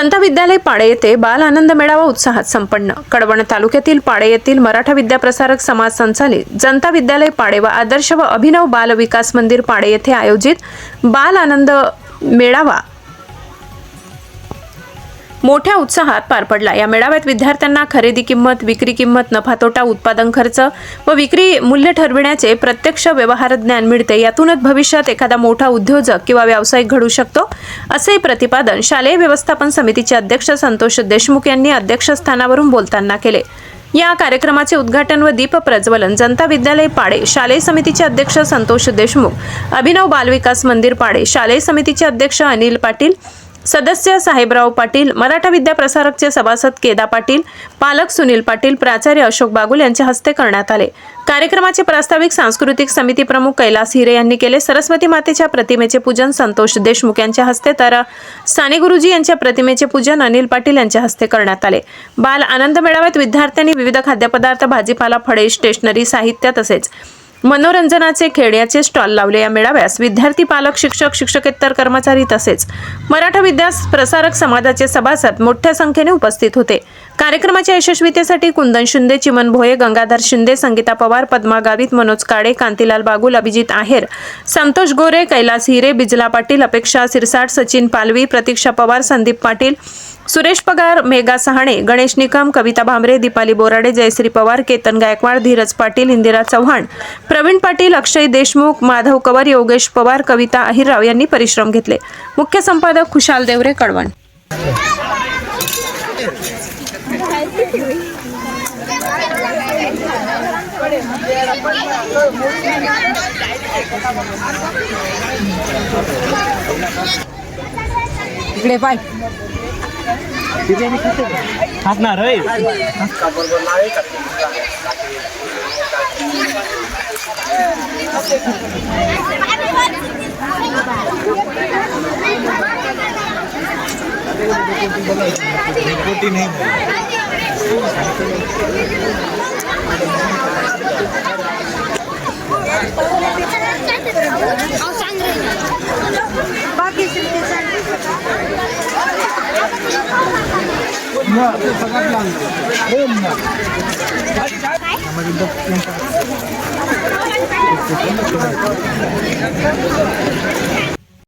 जनता विद्यालय पाडे येथे बाल आनंद मेळावा उत्साहात संपन्न। कडवण तालुक्यातील पाडे येथील मराठा विद्याप्रसारक समाज संचालित जनता विद्यालय पाडे व आदर्श व अभिनव बाल विकास मंदिर पाडे येथे आयोजित बाल आनंद मेळावा मोठ्या उत्साहात पार पडला। या मेळाव्यात विद्यार्थ्यांना खरेदी किंमत, विक्री किंमत, नफा तोटा, उत्पादन खर्च व विक्री मूल्य ठरविण्याचे प्रत्यक्ष व्यवहार ज्ञान मिळते। यातूनच भविष्यात एखादा मोठा उद्योजक किंवा व्यावसायिक घडू शकतो, असे प्रतिपादन शालेय व्यवस्थापन समितीचे अध्यक्ष संतोष देशमुख यांनी अध्यक्षस्थानावरून बोलताना केले। या कार्यक्रमाचे उद्घाटन व दीप प्रज्वलन जनता विद्यालय पाडे शालेय समितीचे अध्यक्ष संतोष देशमुख, अभिनव बाल विकास मंदिर पाडे शालेय समितीचे अध्यक्ष अनिल पाटील, सदस्य साहेबराव पाटील, मराठा विद्याप्रसारकचे सभासद केदा पाटील, पालक सुनील पाटील, प्राचार्य अशोक बागुल यांच्या हस्ते करण्यात आले। कार्यक्रमाचे प्रास्ताविक सांस्कृतिक समिती प्रमुख कैलास हिरे यांनी केले। सरस्वती मातेच्या प्रतिमेचे पूजन संतोष देशमुख यांच्या हस्ते तर साने गुरुजी यांच्या प्रतिमेचे पूजन अनिल पाटील यांच्या हस्ते करण्यात आले। बाल आनंद मेळाव्यात विद्यार्थ्यांनी विविध खाद्यपदार्थ, भाजीपाला, फळे, स्टेशनरी, साहित्य तसेच मनोरंजनाचे खेळण्याचे स्टॉल लावले। या मेळाव्यास विद्यार्थी, पालक, शिक्षक, शिक्षकेतर कर्मचारी तसेच मराठा विद्या प्रसारक समाजाचे सभासद मोठ्या संख्येने उपस्थित होते। कार्यक्रमाच्या यशस्वीतेसाठी कुंदन शिंदे, चिमन भोये, गंगाधर शिंदे, संगीता पवार, पद्मा गावित, मनोज काळे, कांतीलाल बागुल, अभिजित आहेर, संतोष गोरे, कैलास हिरे, बिजला पाटील, अपेक्षा सिरसाट, सचिन पालवी, प्रतीक्षा पवार, संदीप पाटील, सुरेश पगार, मेघा सहाणे, गणेश निकम, कविता भामरे, दीपाली बोराडे, जयश्री पवार, केतन गायकवाड, धीरज पाटील, इंदिरा चव्हाण, प्रवीण पाटील, अक्षय देशमुख, माधव कवर, योगेश पवार, कविता अहिरराव यांनी परिश्रम घेतले। मुख्य संपादक खुशाल देवरे, कडवण। इकडे पाय खासणार रे